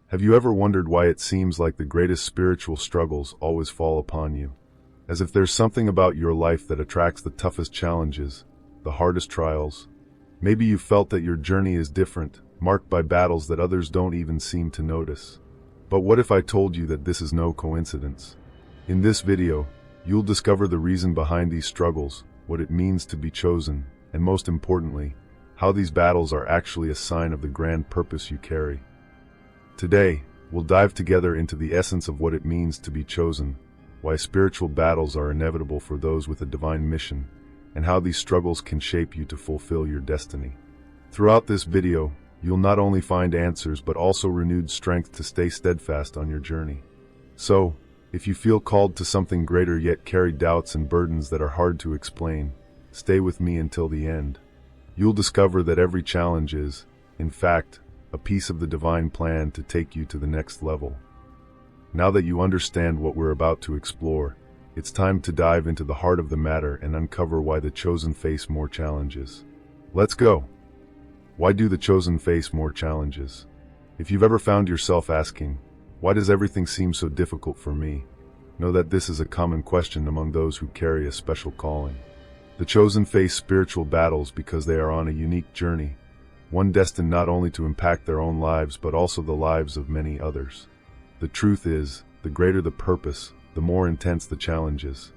Have you ever wondered why it seems like the greatest spiritual struggles always fall upon you? As if there's something about your life that attracts the toughest challenges, the hardest trials. Maybe you felt that your journey is different, marked by battles that others don't even seem to notice. But what if I told you that this is no coincidence? In this video, you'll discover the reason behind these struggles, what it means to be chosen, and most importantly, how these battles are actually a sign of the grand purpose you carry. Today, we'll dive together into the essence of what it means to be chosen, why spiritual battles are inevitable for those with a divine mission, and how these struggles can shape you to fulfill your destiny. Throughout this video, you'll not only find answers but also renewed strength to stay steadfast on your journey. So, if you feel called to something greater yet carry doubts and burdens that are hard to explain, stay with me until the end. You'll discover that every challenge is, in fact, a piece of the divine plan to take you to the next level. Now that you understand what we're about to explore, it's time to dive into the heart of the matter and uncover why the chosen face more challenges. Let's go! Why do the chosen face more challenges? If you've ever found yourself asking, why does everything seem so difficult for me? Know that this is a common question among those who carry a special calling. The chosen face spiritual battles because they are on a unique journey, one destined not only to impact their own lives but also the lives of many others. The truth is, the greater the purpose, the more intense the challenges.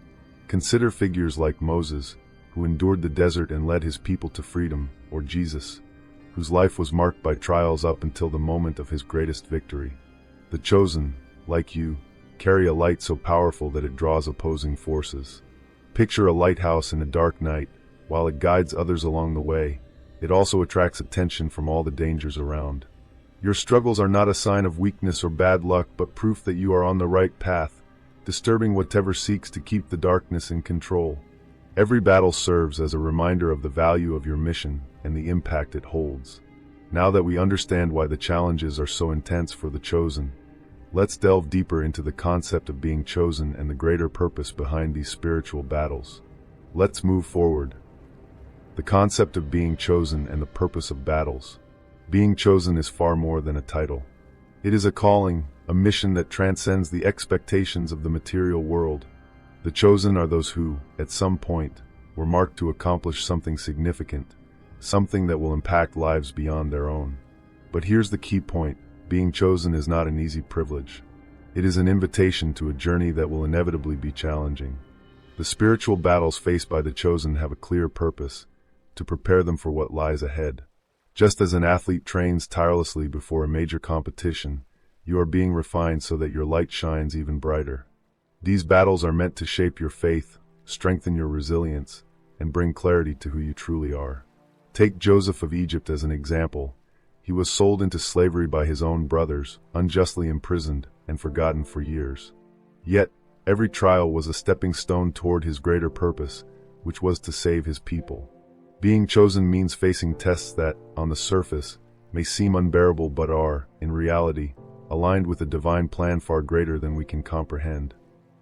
Consider figures like Moses, who endured the desert and led his people to freedom, or Jesus, whose life was marked by trials up until the moment of his greatest victory. The chosen, like you, carry a light so powerful that it draws opposing forces. Picture a lighthouse in a dark night. While it guides others along the way, it also attracts attention from all the dangers around. Your struggles are not a sign of weakness or bad luck, but proof that you are on the right path, disturbing whatever seeks to keep the darkness in control. Every battle serves as a reminder of the value of your mission and the impact it holds. Now that we understand why the challenges are so intense for the chosen, let's delve deeper into the concept of being chosen and the greater purpose behind these spiritual battles. Let's move forward. The concept of being chosen and the purpose of battles. Being chosen is far more than a title. It is a calling, a mission that transcends the expectations of the material world. The chosen are those who, at some point, were marked to accomplish something significant, something that will impact lives beyond their own. But here's the key point: being chosen is not an easy privilege. It is an invitation to a journey that will inevitably be challenging. The spiritual battles faced by the chosen have a clear purpose: to prepare them for what lies ahead. Just as an athlete trains tirelessly before a major competition, you are being refined so that your light shines even brighter. These battles are meant to shape your faith, strengthen your resilience, and bring clarity to who you truly are. Take Joseph of Egypt as an example. He was sold into slavery by his own brothers, unjustly imprisoned, and forgotten for years. Yet, every trial was a stepping stone toward his greater purpose, which was to save his people. Being chosen means facing tests that, on the surface, may seem unbearable but are, in reality, aligned with a divine plan far greater than we can comprehend.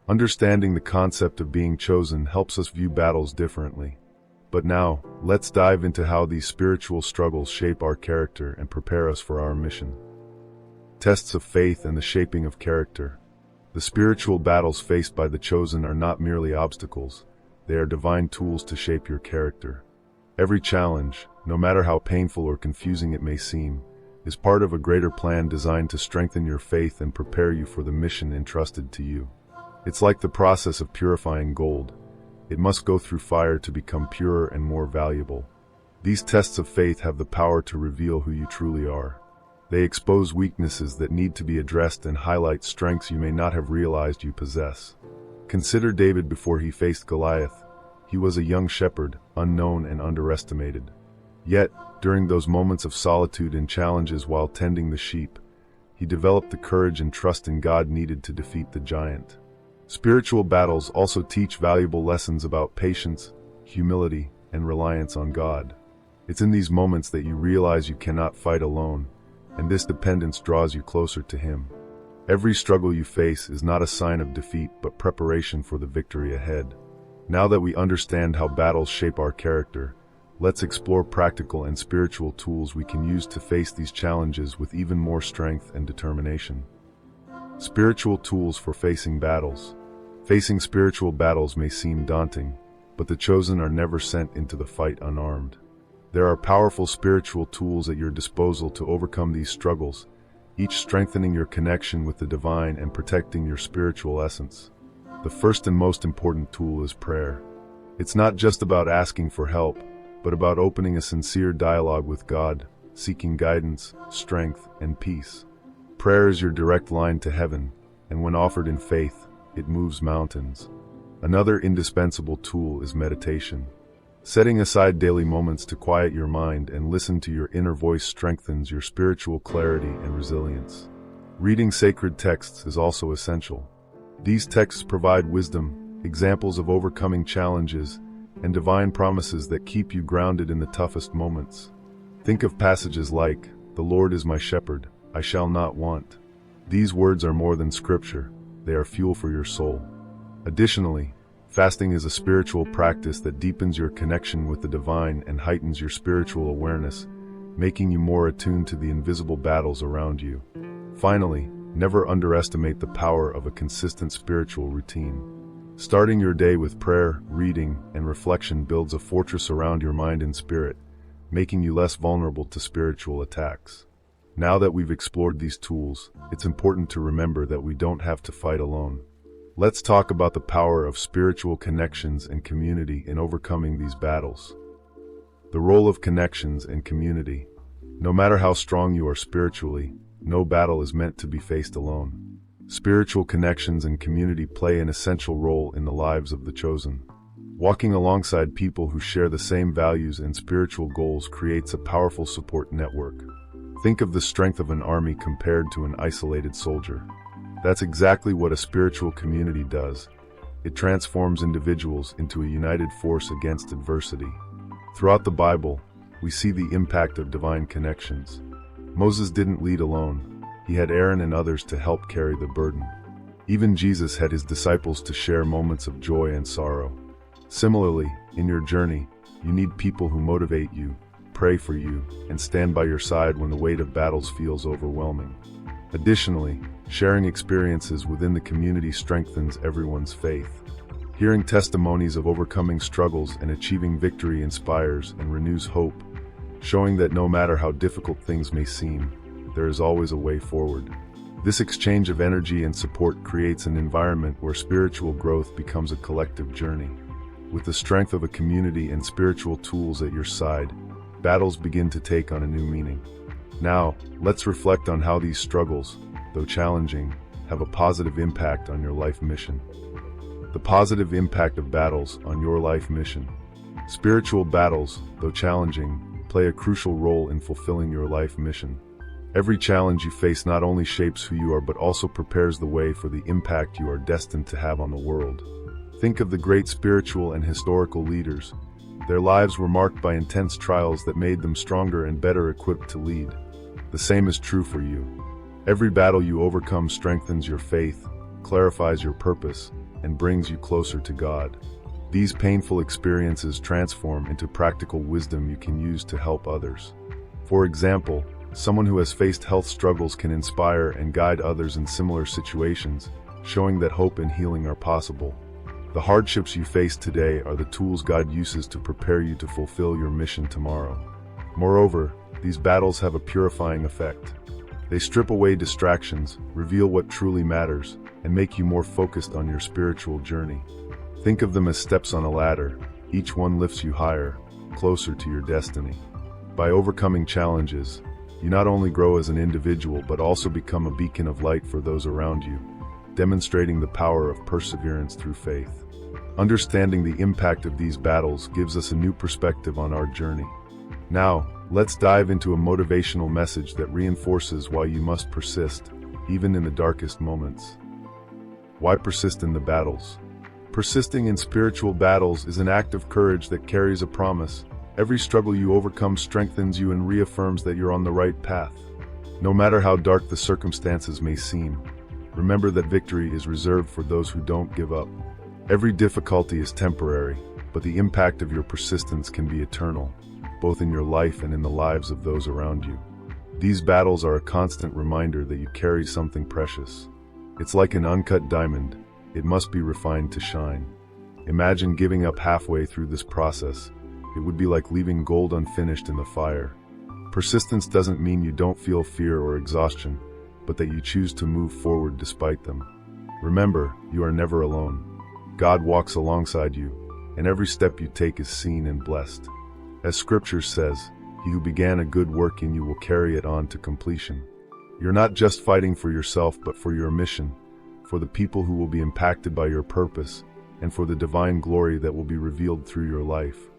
Understanding the concept of being chosen helps us view battles differently. But now, let's dive into how these spiritual struggles shape our character and prepare us for our mission. Tests of faith and the shaping of character. The spiritual battles faced by the chosen are not merely obstacles, they are divine tools to shape your character. Every challenge, no matter how painful or confusing it may seem, is part of a greater plan designed to strengthen your faith and prepare you for the mission entrusted to you. It's like the process of purifying gold. It must go through fire to become purer and more valuable. These tests of faith have the power to reveal who you truly are. They expose weaknesses that need to be addressed and highlight strengths you may not have realized you possess. Consider David before he faced Goliath. He was a young shepherd, unknown and underestimated. Yet, during those moments of solitude and challenges while tending the sheep, he developed the courage and trust in God needed to defeat the giant. Spiritual battles also teach valuable lessons about patience, humility, and reliance on God. It's in these moments that you realize you cannot fight alone, and this dependence draws you closer to Him. Every struggle you face is not a sign of defeat but preparation for the victory ahead. Now that we understand how battles shape our character, let's explore practical and spiritual tools we can use to face these challenges with even more strength and determination. Spiritual tools for facing battles. Facing spiritual battles may seem daunting, but the chosen are never sent into the fight unarmed. There are powerful spiritual tools at your disposal to overcome these struggles, each strengthening your connection with the divine and protecting your spiritual essence. The first and most important tool is prayer. It's not just about asking for help, but about opening a sincere dialogue with God, seeking guidance, strength, and peace. Prayer is your direct line to heaven, and when offered in faith, it moves mountains. Another indispensable tool is meditation. Setting aside daily moments to quiet your mind and listen to your inner voice strengthens your spiritual clarity and resilience. Reading sacred texts is also essential. These texts provide wisdom, examples of overcoming challenges, and divine promises that keep you grounded in the toughest moments. Think of passages like, "The Lord is my shepherd, I shall not want." These words are more than scripture, they are fuel for your soul. Additionally, fasting is a spiritual practice that deepens your connection with the divine and heightens your spiritual awareness, making you more attuned to the invisible battles around you. Finally, never underestimate the power of a consistent spiritual routine. Starting your day with prayer, reading, and reflection builds a fortress around your mind and spirit, making you less vulnerable to spiritual attacks. Now that we've explored these tools, it's important to remember that we don't have to fight alone. Let's talk about the power of spiritual connections and community in overcoming these battles. The role of connections and community. No matter how strong you are spiritually, no battle is meant to be faced alone. Spiritual connections and community play an essential role in the lives of the chosen. Walking alongside people who share the same values and spiritual goals creates a powerful support network. Think of the strength of an army compared to an isolated soldier. That's exactly what a spiritual community does. It transforms individuals into a united force against adversity. Throughout the Bible, we see the impact of divine connections. Moses didn't lead alone. He had Aaron and others to help carry the burden. Even Jesus had his disciples to share moments of joy and sorrow. Similarly, in your journey, you need people who motivate you, pray for you, and stand by your side when the weight of battles feels overwhelming. Additionally, sharing experiences within the community strengthens everyone's faith. Hearing testimonies of overcoming struggles and achieving victory inspires and renews hope, showing that no matter how difficult things may seem, there is always a way forward. This exchange of energy and support creates an environment where spiritual growth becomes a collective journey. With the strength of a community and spiritual tools at your side, battles begin to take on a new meaning. Now, let's reflect on how these struggles, though challenging, have a positive impact on your life mission. The positive impact of battles on your life mission. Spiritual battles, though challenging, play a crucial role in fulfilling your life mission. Every challenge you face not only shapes who you are but also prepares the way for the impact you are destined to have on the world. Think of the great spiritual and historical leaders. Their lives were marked by intense trials that made them stronger and better equipped to lead. The same is true for you. Every battle you overcome strengthens your faith, clarifies your purpose, and brings you closer to God. These painful experiences transform into practical wisdom you can use to help others. For example, someone who has faced health struggles can inspire and guide others in similar situations, showing that hope and healing are possible. The hardships you face today are the tools God uses to prepare you to fulfill your mission tomorrow. Moreover, these battles have a purifying effect. They strip away distractions, reveal what truly matters, and make you more focused on your spiritual journey. Think of them as steps on a ladder. Each one lifts you higher, closer to your destiny. By overcoming challenges, you not only grow as an individual but also become a beacon of light for those around you, demonstrating the power of perseverance through faith. Understanding the impact of these battles gives us a new perspective on our journey. Now, let's dive into a motivational message that reinforces why you must persist, even in the darkest moments. Why persist in the battles? Persisting in spiritual battles is an act of courage that carries a promise. Every struggle you overcome strengthens you and reaffirms that you're on the right path. No matter how dark the circumstances may seem, remember that victory is reserved for those who don't give up. Every difficulty is temporary, but the impact of your persistence can be eternal. both in your life and in the lives of those around you. These battles are a constant reminder that you carry something precious. It's like an uncut diamond. It must be refined to shine. Imagine giving up halfway through this process. It would be like leaving gold unfinished in the fire. Persistence doesn't mean you don't feel fear or exhaustion, but that you choose to move forward despite them. Remember, you are never alone. God walks alongside you, and every step you take is seen and blessed. As Scripture says, "He who began a good work in you will carry it on to completion." You're not just fighting for yourself, but for your mission, for the people who will be impacted by your purpose, and for the divine glory that will be revealed through your life.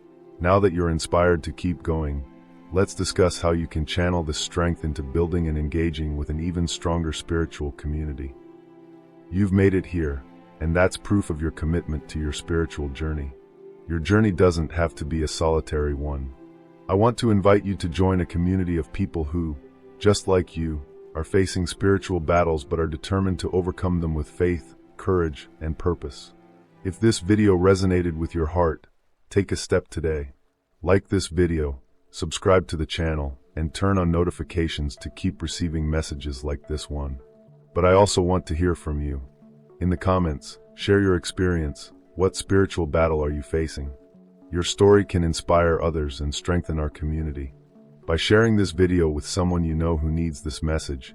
Now that you're inspired to keep going, let's discuss how you can channel this strength into building and engaging with an even stronger spiritual community. You've made it here, and that's proof of your commitment to your spiritual journey. Your journey doesn't have to be a solitary one. I want to invite you to join a community of people who, just like you, are facing spiritual battles but are determined to overcome them with faith, courage, and purpose. If this video resonated with your heart, take a step today. Like this video, subscribe to the channel, and turn on notifications to keep receiving messages like this one. But I also want to hear from you. In the comments, share your experience. What spiritual battle are you facing? Your story can inspire others and strengthen our community. By sharing this video with someone you know who needs this message,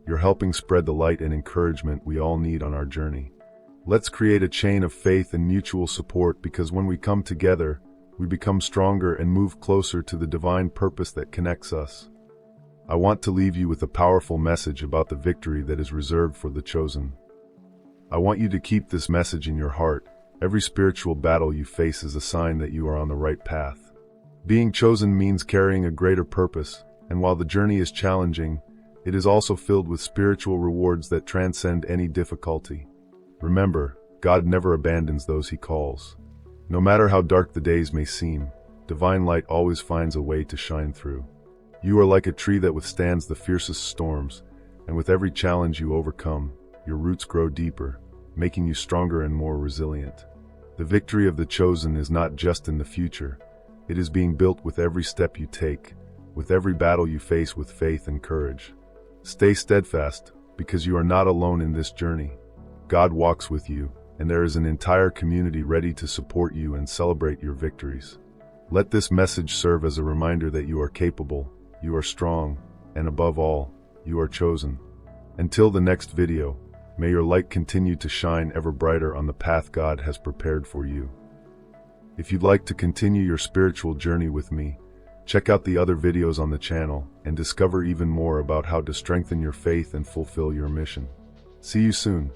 you're helping spread the light and encouragement we all need on our journey. Let's create a chain of faith and mutual support, because when we come together, we become stronger and move closer to the divine purpose that connects us. I want to leave you with a powerful message about the victory that is reserved for the chosen. I want you to keep this message in your heart. Every spiritual battle you face is a sign that you are on the right path. Being chosen means carrying a greater purpose, and while the journey is challenging, it is also filled with spiritual rewards that transcend any difficulty. Remember, God never abandons those He calls. No matter how dark the days may seem, divine light always finds a way to shine through. You are like a tree that withstands the fiercest storms, and with every challenge you overcome, your roots grow deeper, making you stronger and more resilient. The victory of the chosen is not just in the future. It is being built with every step you take, with every battle you face with faith and courage. Stay steadfast, because you are not alone in this journey. God walks with you, and there is an entire community ready to support you and celebrate your victories. Let this message serve as a reminder that you are capable, you are strong, and above all, you are chosen. Until the next video, may your light continue to shine ever brighter on the path God has prepared for you. If you'd like to continue your spiritual journey with me, check out the other videos on the channel and discover even more about how to strengthen your faith and fulfill your mission. See you soon.